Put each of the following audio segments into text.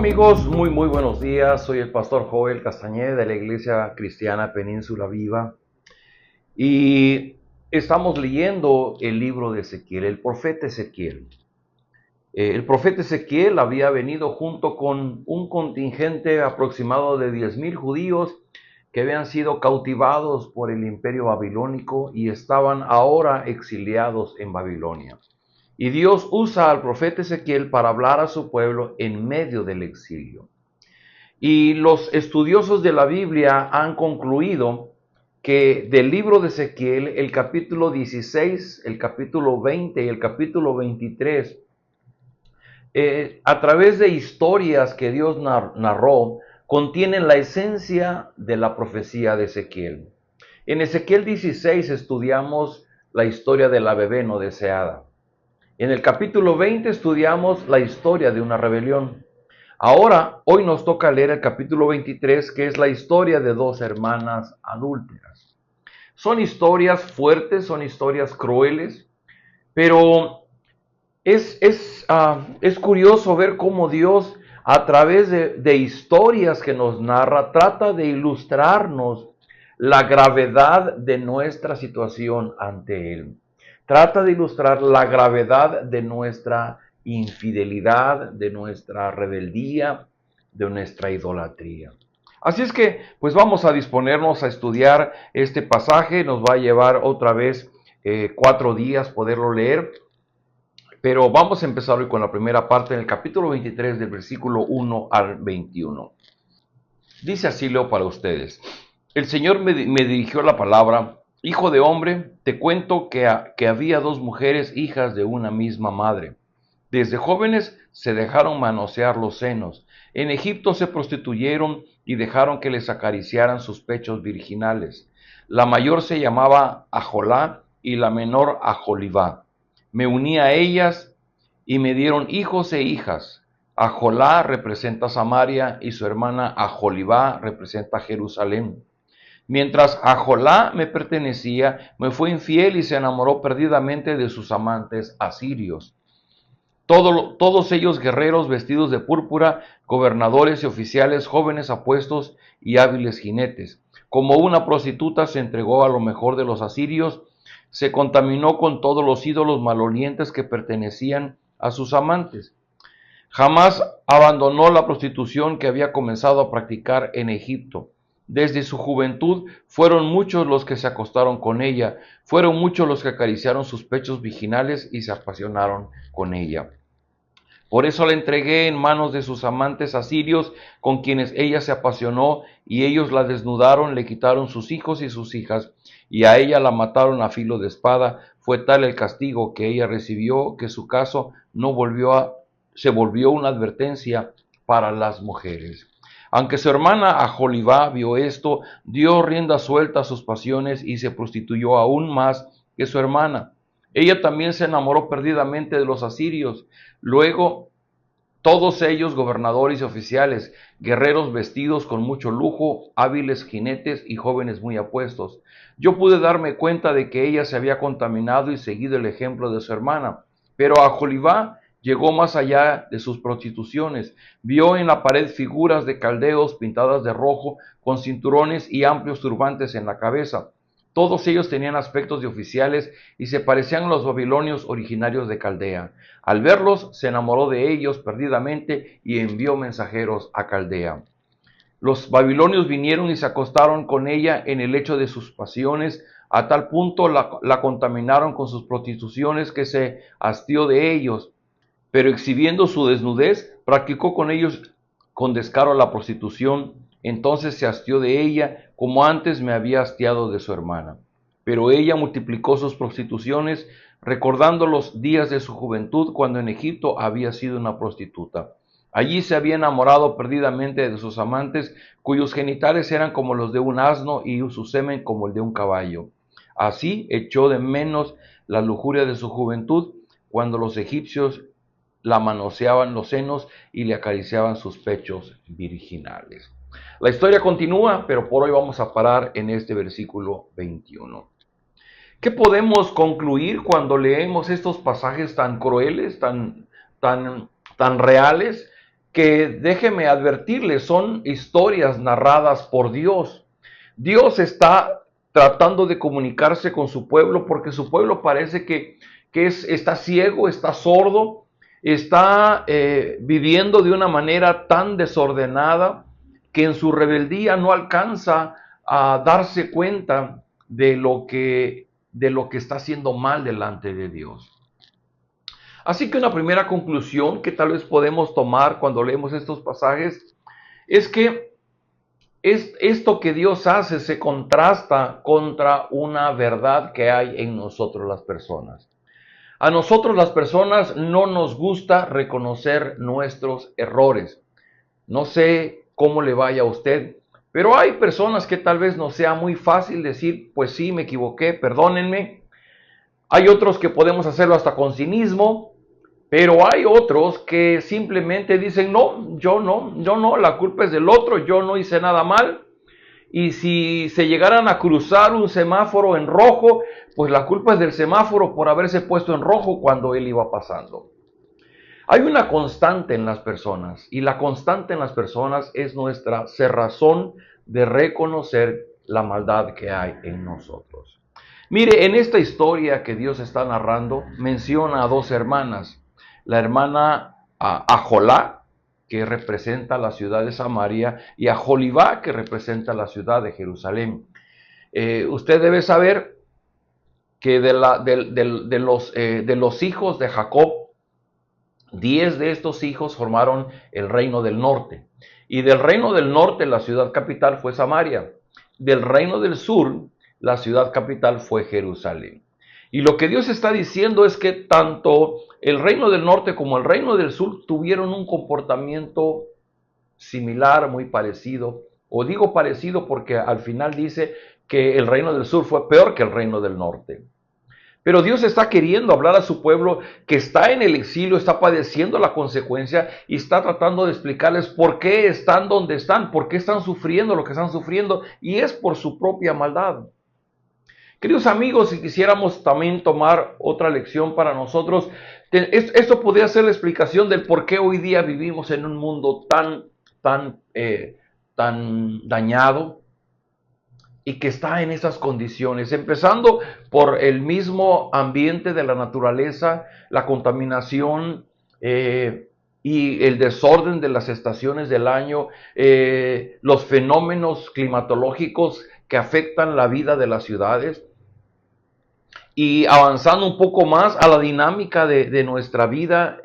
Amigos, muy buenos días. Soy el pastor Joel Castañeda de la Iglesia Cristiana Península Viva y estamos leyendo el libro de Ezequiel, el profeta Ezequiel. El profeta Ezequiel había venido junto con un contingente aproximado de 10,000 judíos que habían sido cautivados por el imperio babilónico y estaban ahora exiliados en Babilonia. Y Dios usa al profeta Ezequiel para hablar a su pueblo en medio del exilio. Y los estudiosos de la Biblia han concluido que del libro de Ezequiel, el capítulo 16, el capítulo 20 y el capítulo 23, a través de historias que Dios narró, contienen la esencia de la profecía de Ezequiel. En Ezequiel 16 estudiamos la historia de la bebé no deseada. En el capítulo 20 estudiamos la historia de una rebelión. Ahora, hoy nos toca leer el capítulo 23, que es la historia de dos hermanas adúlteras. Son historias fuertes, son historias crueles, pero es curioso ver cómo Dios, a través de historias que nos narra, trata de ilustrarnos la gravedad de nuestra situación ante Él. Trata de ilustrar la gravedad de nuestra infidelidad, de nuestra rebeldía, de nuestra idolatría. Así es que, pues vamos a disponernos a estudiar este pasaje. Nos va a llevar otra vez 4 días poderlo leer. Pero vamos a empezar hoy con la primera parte en el capítulo 23 del versículo 1 al 21. Dice así, leo para ustedes. El Señor me dirigió la palabra: Hijo de hombre, te cuento que había dos mujeres hijas de una misma madre. Desde jóvenes se dejaron manosear los senos. En Egipto se prostituyeron y dejaron que les acariciaran sus pechos virginales. La mayor se llamaba Ajolá y la menor Aholibá. Me uní a ellas y me dieron hijos e hijas. Ajolá representa Samaria y su hermana Aholibá representa Jerusalén. Mientras Ajolá me pertenecía, me fue infiel y se enamoró perdidamente de sus amantes asirios. Todos ellos guerreros vestidos de púrpura, gobernadores y oficiales, jóvenes apuestos y hábiles jinetes. Como una prostituta se entregó a lo mejor de los asirios, se contaminó con todos los ídolos malolientes que pertenecían a sus amantes. Jamás abandonó la prostitución que había comenzado a practicar en Egipto. Desde su juventud fueron muchos los que se acostaron con ella, fueron muchos los que acariciaron sus pechos virginales y se apasionaron con ella. Por eso la entregué en manos de sus amantes asirios, con quienes ella se apasionó, y ellos la desnudaron, le quitaron sus hijos y sus hijas, y a ella la mataron a filo de espada. Fue tal el castigo que ella recibió, que su caso se volvió una advertencia para las mujeres. Aunque su hermana Aholibá vio esto, dio rienda suelta a sus pasiones y se prostituyó aún más que su hermana. Ella también se enamoró perdidamente de los asirios. Luego, todos ellos, gobernadores y oficiales, guerreros vestidos con mucho lujo, hábiles jinetes y jóvenes muy apuestos. Yo pude darme cuenta de que ella se había contaminado y seguido el ejemplo de su hermana. Pero Aholibá llegó más allá de sus prostituciones. Vio en la pared figuras de caldeos pintadas de rojo, con cinturones y amplios turbantes en la cabeza. Todos ellos tenían aspectos de oficiales y se parecían a los babilonios originarios de Caldea. Al verlos, se enamoró de ellos perdidamente y envió mensajeros a Caldea. Los babilonios vinieron y se acostaron con ella en el lecho de sus pasiones, a tal punto la contaminaron con sus prostituciones que se hastió de ellos. Pero exhibiendo su desnudez, practicó con ellos con descaro la prostitución. Entonces se hastió de ella, como antes me había hastiado de su hermana. Pero ella multiplicó sus prostituciones, recordando los días de su juventud, cuando en Egipto había sido una prostituta. Allí se había enamorado perdidamente de sus amantes, cuyos genitales eran como los de un asno y su semen como el de un caballo. Así echó de menos la lujuria de su juventud, cuando los egipcios la manoseaban los senos y le acariciaban sus pechos virginales. La historia continúa, pero por hoy vamos a parar en este versículo 21. ¿Qué podemos concluir cuando leemos estos pasajes tan crueles, tan reales? que déjeme advertirles, son historias narradas por Dios. Dios está tratando de comunicarse con su pueblo porque su pueblo parece está ciego, está sordo, está viviendo de una manera tan desordenada que en su rebeldía no alcanza a darse cuenta de lo que está haciendo mal delante de Dios. Así que una primera conclusión que tal vez podemos tomar cuando leemos estos pasajes es que esto que Dios hace se contrasta contra una verdad que hay en nosotros las personas. A nosotros las personas no nos gusta reconocer nuestros errores. No sé cómo le vaya a usted, pero hay personas que tal vez no sea muy fácil decir, pues sí, me equivoqué, perdónenme. Hay otros que podemos hacerlo hasta con cinismo, pero hay otros que simplemente dicen, no, yo no, la culpa es del otro, yo no hice nada mal. Y si se llegaran a cruzar un semáforo en rojo, pues la culpa es del semáforo por haberse puesto en rojo cuando él iba pasando. Hay una constante en las personas y la constante en las personas es nuestra cerrazón de reconocer la maldad que hay en nosotros. Mire, en esta historia que Dios está narrando, menciona a dos hermanas. La hermana Ajolá, que representa la ciudad de Samaria, y a Jolibá, que representa la ciudad de Jerusalén. Usted debe saber que de los hijos de Jacob, 10 de estos hijos formaron el reino del norte. Y del reino del norte, la ciudad capital fue Samaria. Del reino del sur, la ciudad capital fue Jerusalén. Y lo que Dios está diciendo es que tanto el reino del norte como el reino del sur tuvieron un comportamiento similar, muy parecido. O digo parecido porque al final dice que el reino del sur fue peor que el reino del norte. Pero Dios está queriendo hablar a su pueblo que está en el exilio, está padeciendo la consecuencia y está tratando de explicarles por qué están donde están, por qué están sufriendo lo que están sufriendo, y es por su propia maldad. Queridos amigos, si quisiéramos también tomar otra lección para nosotros, esto podría ser la explicación del por qué hoy día vivimos en un mundo tan dañado, y que está en esas condiciones, empezando por el mismo ambiente de la naturaleza, la contaminación y el desorden de las estaciones del año, los fenómenos climatológicos que afectan la vida de las ciudades, y avanzando un poco más a la dinámica de nuestra vida,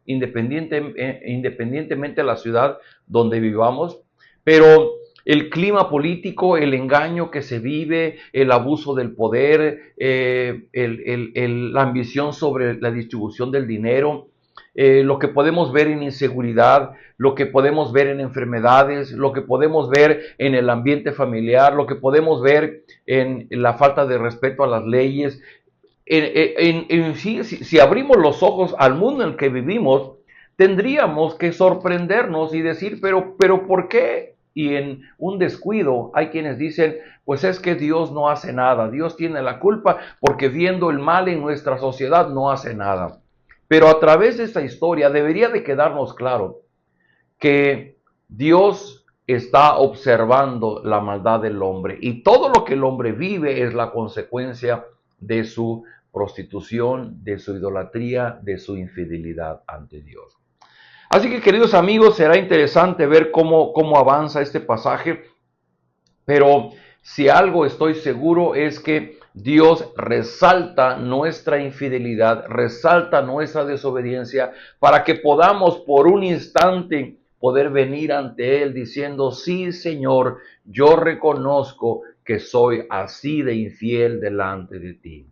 independientemente de la ciudad donde vivamos, pero el clima político, el engaño que se vive, el abuso del poder, la ambición sobre la distribución del dinero, lo que podemos ver en inseguridad, lo que podemos ver en enfermedades, lo que podemos ver en el ambiente familiar, lo que podemos ver en la falta de respeto a las leyes. Si abrimos los ojos al mundo en el que vivimos, tendríamos que sorprendernos y decir, pero ¿por qué? Y en un descuido hay quienes dicen, pues es que Dios no hace nada, Dios tiene la culpa porque viendo el mal en nuestra sociedad no hace nada. Pero a través de esta historia debería de quedarnos claro que Dios está observando la maldad del hombre y todo lo que el hombre vive es la consecuencia de su prostitución, de su idolatría, de su infidelidad ante Dios. Así que, queridos amigos, será interesante ver cómo avanza este pasaje, pero si algo estoy seguro es que Dios resalta nuestra infidelidad, resalta nuestra desobediencia, para que podamos por un instante poder venir ante Él diciendo, sí, Señor, yo reconozco que soy así de infiel delante de ti.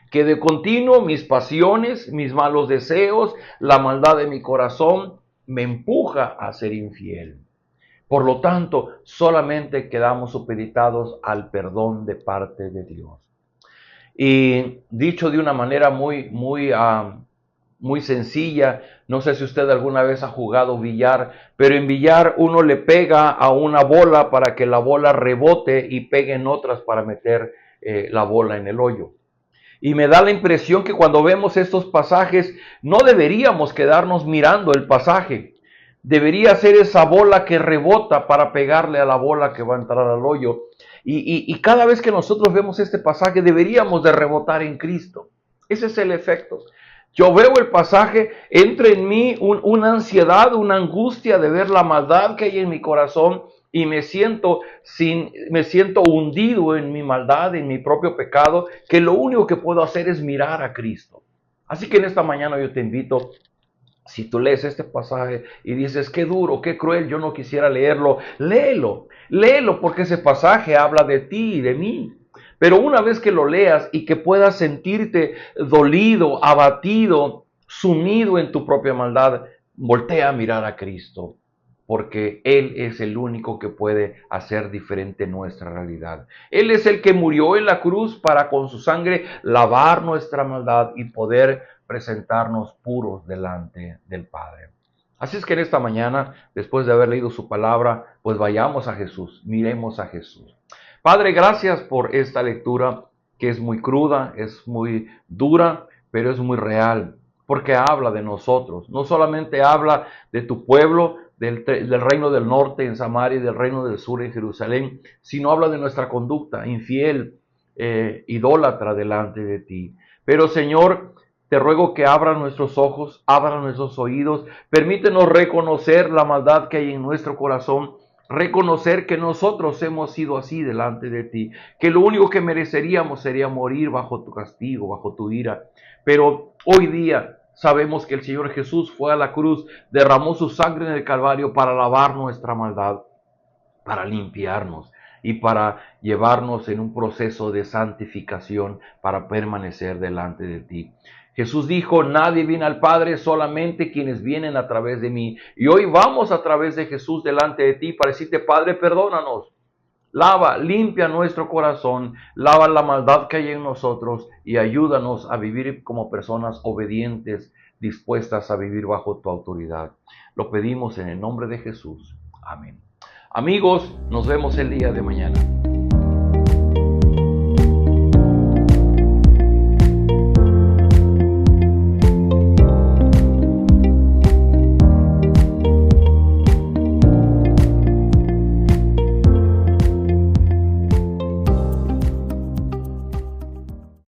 Que de continuo mis pasiones, mis malos deseos, la maldad de mi corazón me empuja a ser infiel. Por lo tanto, solamente quedamos supeditados al perdón de parte de Dios. Y dicho de una manera muy sencilla, no sé si usted alguna vez ha jugado billar, pero en billar uno le pega a una bola para que la bola rebote y pegue en otras para meter la bola en el hoyo. Y me da la impresión que cuando vemos estos pasajes no deberíamos quedarnos mirando el pasaje. debería ser esa bola que rebota para pegarle a la bola que va a entrar al hoyo. Y cada vez que nosotros vemos este pasaje, deberíamos de rebotar en Cristo. Ese es el efecto. Yo veo el pasaje, entra en mí una ansiedad, una angustia de ver la maldad que hay en mi corazón y me siento hundido en mi maldad, en mi propio pecado, que lo único que puedo hacer es mirar a Cristo. Así que en esta mañana yo te invito, si tú lees este pasaje y dices, qué duro, qué cruel, yo no quisiera leerlo, léelo porque ese pasaje habla de ti y de mí. Pero una vez que lo leas y que puedas sentirte dolido, abatido, sumido en tu propia maldad, voltea a mirar a Cristo, porque Él es el único que puede hacer diferente nuestra realidad. Él es el que murió en la cruz para con su sangre lavar nuestra maldad y poder presentarnos puros delante del Padre. Así es que en esta mañana, después de haber leído su palabra, pues vayamos a Jesús, miremos a Jesús. Padre, gracias por esta lectura que es muy cruda, es muy dura, pero es muy real, porque habla de nosotros. No solamente habla de tu pueblo, del reino del norte en Samaria y del reino del sur en Jerusalén, sino habla de nuestra conducta infiel, idólatra delante de ti. Pero Señor, te ruego que abra nuestros ojos, abra nuestros oídos, permítenos reconocer la maldad que hay en nuestro corazón, reconocer que nosotros hemos sido así delante de ti, que lo único que mereceríamos sería morir bajo tu castigo, bajo tu ira. Pero hoy día sabemos que el Señor Jesús fue a la cruz, derramó su sangre en el Calvario para lavar nuestra maldad, para limpiarnos y para llevarnos en un proceso de santificación para permanecer delante de ti. Jesús dijo, nadie viene al Padre, solamente quienes vienen a través de mí. Y hoy vamos a través de Jesús delante de ti para decirte, Padre, perdónanos. Lava, limpia nuestro corazón, lava la maldad que hay en nosotros y ayúdanos a vivir como personas obedientes, dispuestas a vivir bajo tu autoridad. Lo pedimos en el nombre de Jesús. Amén. Amigos, nos vemos el día de mañana.